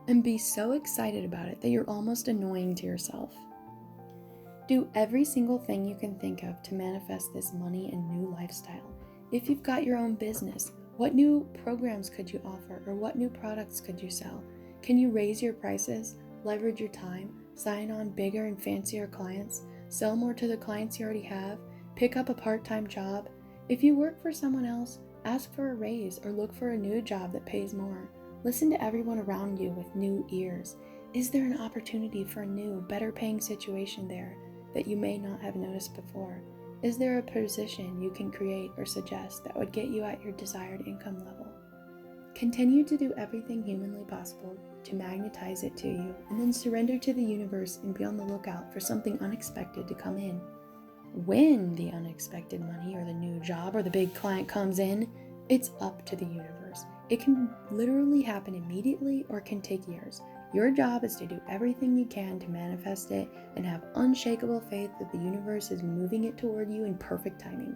and be so excited about it that you're almost annoying to yourself. Do every single thing you can think of to manifest this money and new lifestyle. If you've got your own business, what new programs could you offer or what new products could you sell? Can you raise your prices, leverage your time, sign on bigger and fancier clients, sell more to the clients you already have, pick up a part-time job? If you work for someone else, ask for a raise or look for a new job that pays more. Listen to everyone around you with new ears. Is there an opportunity for a new, better paying situation there that you may not have noticed before? Is there a position you can create or suggest that would get you at your desired income level? Continue to do everything humanly possible to magnetize it to you, and then surrender to the universe and be on the lookout for something unexpected to come in. When the unexpected money or the new job or the big client comes in, it's up to the universe. It can literally happen immediately or can take years. Your job is to do everything you can to manifest it and have unshakable faith that the universe is moving it toward you in perfect timing.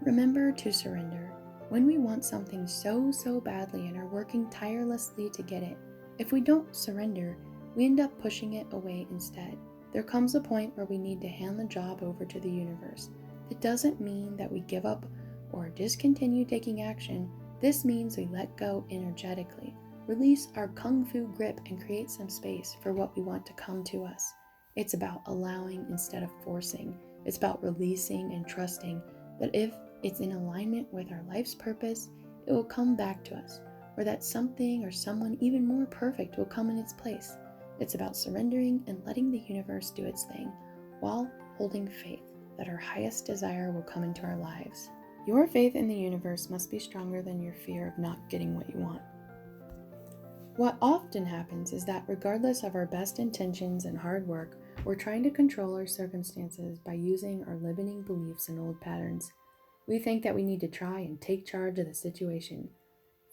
Remember to surrender. When we want something so badly and are working tirelessly to get it, if we don't surrender, we end up pushing it away instead. There comes a point where we need to hand the job over to the universe. It doesn't mean that we give up or discontinue taking action. This means we let go energetically, release our kung fu grip and create some space for what we want to come to us. It's about allowing instead of forcing. It's about releasing and trusting that if it's in alignment with our life's purpose, it will come back to us, or that something or someone even more perfect will come in its place. It's about surrendering and letting the universe do its thing, while holding faith that our highest desire will come into our lives. Your faith in the universe must be stronger than your fear of not getting what you want. What often happens is that regardless of our best intentions and hard work, we're trying to control our circumstances by using our limiting beliefs and old patterns. We think that we need to try and take charge of the situation.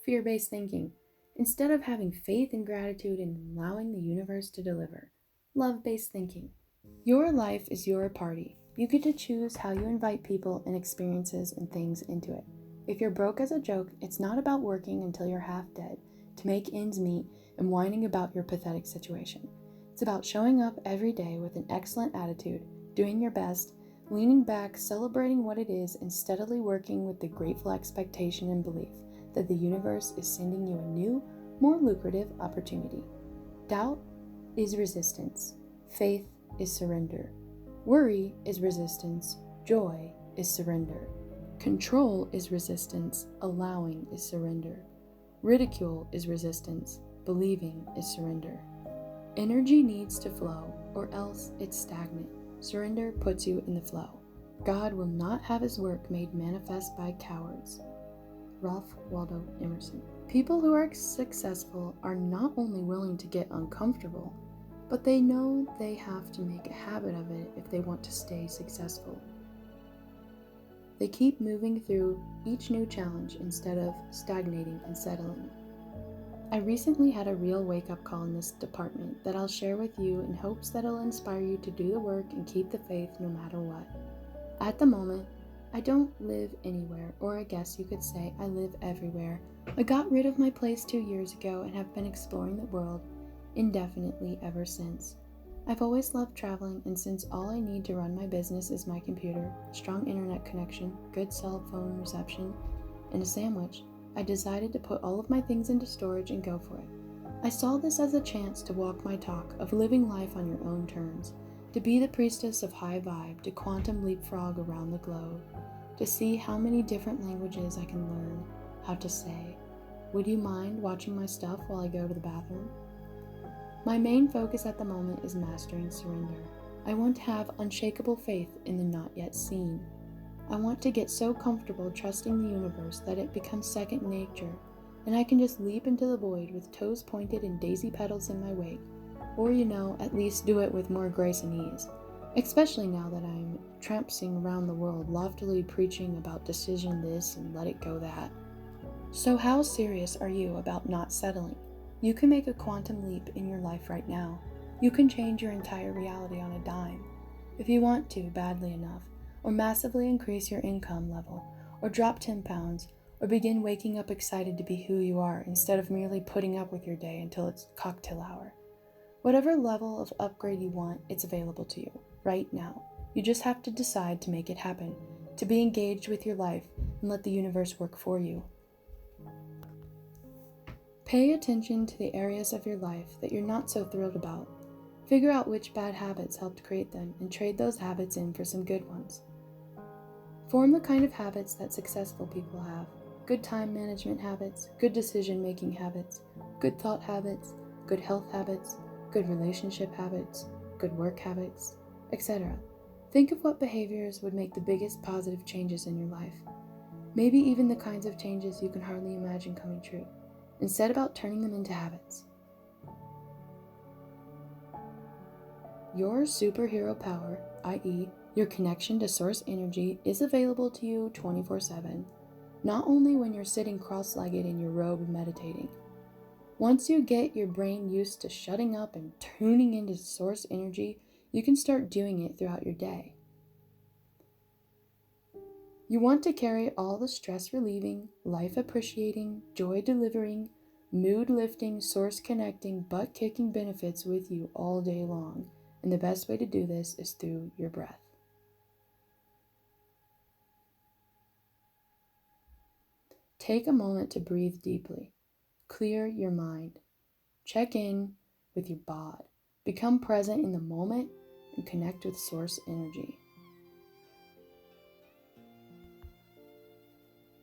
Fear-based thinking, instead of having faith and gratitude and allowing the universe to deliver. Love-based thinking. Your life is your party. You get to choose how you invite people and experiences and things into it. If you're broke as a joke, it's not about working until you're half dead to make ends meet and whining about your pathetic situation. It's about showing up every day with an excellent attitude, doing your best, leaning back, celebrating what it is, and steadily working with the grateful expectation and belief that the universe is sending you a new, more lucrative opportunity. Doubt is resistance. Faith is surrender. Worry is resistance. Joy is surrender. Control is resistance. Allowing is surrender. Ridicule is resistance. Believing is surrender. Energy needs to flow, or else it's stagnant. Surrender puts you in the flow. God will not have his work made manifest by cowards. Ralph Waldo Emerson. People who are successful are not only willing to get uncomfortable, but they know they have to make a habit of it if they want to stay successful. They keep moving through each new challenge instead of stagnating and settling. I recently had a real wake-up call in this department that I'll share with you in hopes that it'll inspire you to do the work and keep the faith no matter what. At the moment, I don't live anywhere, or I guess you could say I live everywhere. I got rid of my place 2 years ago and have been exploring the world indefinitely ever since. I've always loved traveling, and since all I need to run my business is my computer, strong internet connection, good cell phone reception, and a sandwich, I decided to put all of my things into storage and go for it. I saw this as a chance to walk my talk of living life on your own terms, to be the priestess of high vibe, to quantum leapfrog around the globe, to see how many different languages I can learn how to say. Would you mind watching my stuff while I go to the bathroom? My main focus at the moment is mastering surrender. I want to have unshakable faith in the not yet seen. I want to get so comfortable trusting the universe that it becomes second nature, and I can just leap into the void with toes pointed and daisy petals in my wake, or at least do it with more grace and ease, especially now that I'm tramping around the world loftily preaching about decision this and let it go that. So how serious are you about not settling? You can make a quantum leap in your life right now. You can change your entire reality on a dime, if you want to badly enough, or massively increase your income level, or drop 10 pounds, or begin waking up excited to be who you are instead of merely putting up with your day until it's cocktail hour. Whatever level of upgrade you want, it's available to you right now. You just have to decide to make it happen, to be engaged with your life and let the universe work for you. Pay attention to the areas of your life that you're not so thrilled about. Figure out which bad habits helped create them and trade those habits in for some good ones. Form the kind of habits that successful people have. Good time management habits, good decision-making habits, good thought habits, good health habits, good relationship habits, good work habits, etc. Think of what behaviors would make the biggest positive changes in your life. Maybe even the kinds of changes you can hardly imagine coming true, and set about turning them into habits. Your superhero power, i.e., your connection to source energy, is available to you 24/7, not only when you're sitting cross-legged in your robe meditating. Once you get your brain used to shutting up and tuning into source energy, you can start doing it throughout your day. You want to carry all the stress-relieving, life-appreciating, joy-delivering, mood-lifting, source-connecting, butt-kicking benefits with you all day long, and the best way to do this is through your breath. Take a moment to breathe deeply. Clear your mind. Check in with your bod. Become present in the moment and connect with source energy.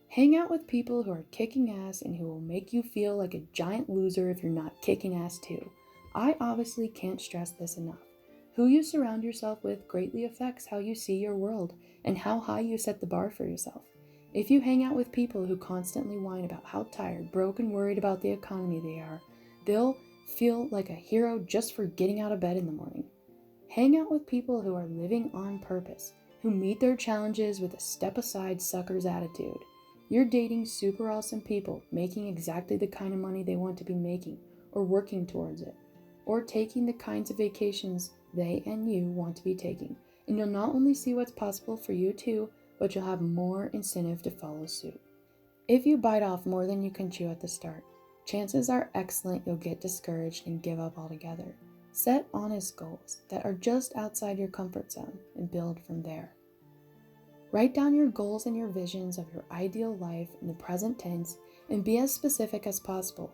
Hang out with people who are kicking ass and who will make you feel like a giant loser if you're not kicking ass too. I obviously can't stress this enough. Who you surround yourself with greatly affects how you see your world and how high you set the bar for yourself. If you hang out with people who constantly whine about how tired, broke, and worried about the economy they are, they'll feel like a hero just for getting out of bed in the morning. Hang out with people who are living on purpose, who meet their challenges with a step-aside sucker's attitude. You're dating super awesome people, making exactly the kind of money they want to be making, or working towards it, or taking the kinds of vacations they and you want to be taking. And you'll not only see what's possible for you too, but you'll have more incentive to follow suit. If you bite off more than you can chew at the start, chances are excellent you'll get discouraged and give up altogether. Set honest goals that are just outside your comfort zone and build from there. Write down your goals and your visions of your ideal life in the present tense and be as specific as possible.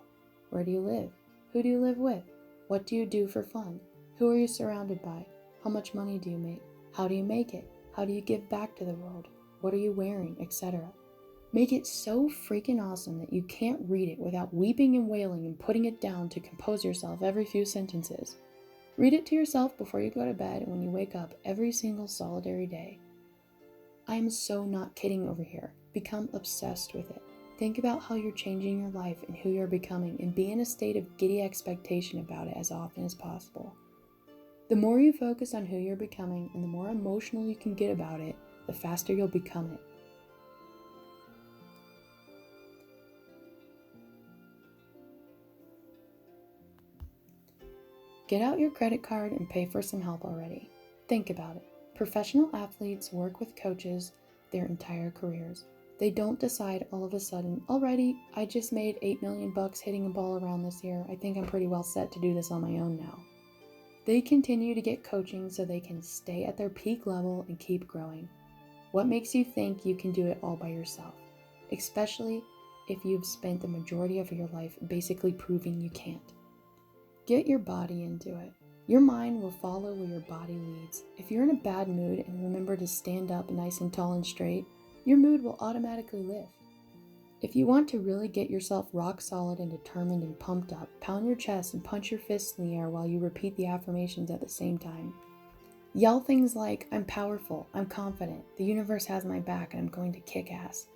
Where do you live? Who do you live with? What do you do for fun? Who are you surrounded by? How much money do you make? How do you make it? How do you give back to the world? What are you wearing, etc.? Make it so freaking awesome that you can't read it without weeping and wailing and putting it down to compose yourself every few sentences. Read it to yourself before you go to bed and when you wake up every single solitary day. I am so not kidding over here. Become obsessed with it. Think about how you're changing your life and who you're becoming, and be in a state of giddy expectation about it as often as possible. The more you focus on who you're becoming and the more emotional you can get about it, the faster you'll become it. Get out your credit card and pay for some help already. Think about it. Professional athletes work with coaches their entire careers. They don't decide all of a sudden, alrighty, I just made $8 million hitting a ball around this year. I think I'm pretty well set to do this on my own now. They continue to get coaching so they can stay at their peak level and keep growing. What makes you think you can do it all by yourself? Especially if you've spent the majority of your life basically proving you can't. Get your body into it. Your mind will follow where your body leads. If you're in a bad mood and remember to stand up nice and tall and straight, your mood will automatically lift. If you want to really get yourself rock solid and determined and pumped up, pound your chest and punch your fists in the air while you repeat the affirmations at the same time. Yell things like, I'm powerful, I'm confident, the universe has my back, and I'm going to kick ass.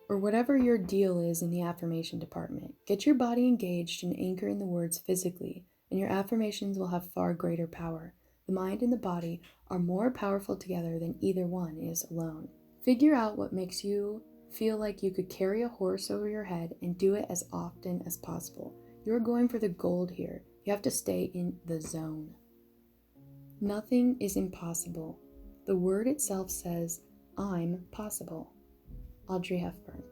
Or whatever your deal is in the affirmation department. Get your body engaged and anchor in the words physically, and your affirmations will have far greater power. The mind and the body are more powerful together than either one is alone. Figure out what makes you feel like you could carry a horse over your head and do it as often as possible. You're going for the gold here. You have to stay in the zone. Nothing is impossible. The word itself says, I'm possible. Audrey Hepburn.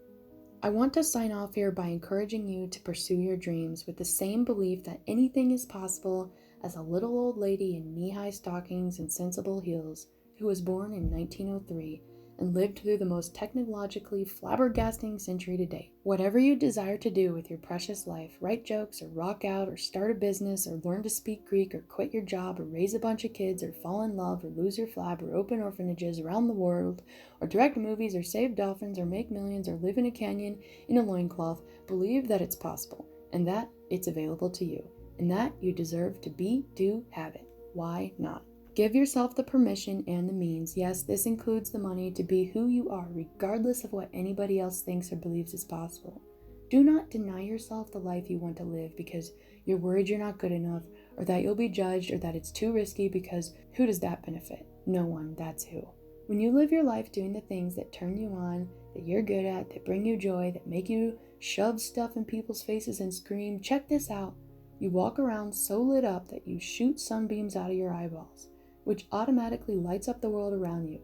I want to sign off here by encouraging you to pursue your dreams with the same belief that anything is possible as a little old lady in knee-high stockings and sensible heels who was born in 1903 and lived through the most technologically flabbergasting century to date. Whatever you desire to do with your precious life, write jokes or rock out or start a business or learn to speak Greek or quit your job or raise a bunch of kids or fall in love or lose your flab or open orphanages around the world or direct movies or save dolphins or make millions or live in a canyon in a loincloth, believe that it's possible and that it's available to you and that you deserve to be, do, have it. Why not? Give yourself the permission and the means, yes, this includes the money, to be who you are, regardless of what anybody else thinks or believes is possible. Do not deny yourself the life you want to live because you're worried you're not good enough, or that you'll be judged, or that it's too risky, because who does that benefit? No one, that's who. When you live your life doing the things that turn you on, that you're good at, that bring you joy, that make you shove stuff in people's faces and scream, check this out. You walk around so lit up that you shoot sunbeams out of your eyeballs, which automatically lights up the world around you,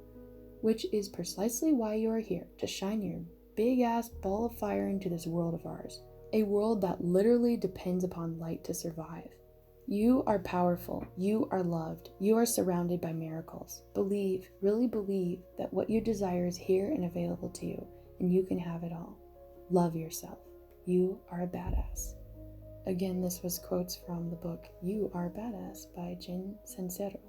which is precisely why you are here, to shine your big-ass ball of fire into this world of ours, a world that literally depends upon light to survive. You are powerful, you are loved, you are surrounded by miracles. Believe, really believe that what you desire is here and available to you, and you can have it all. Love yourself. You are a badass. Again, this was quotes from the book You Are a Badass by Sincero.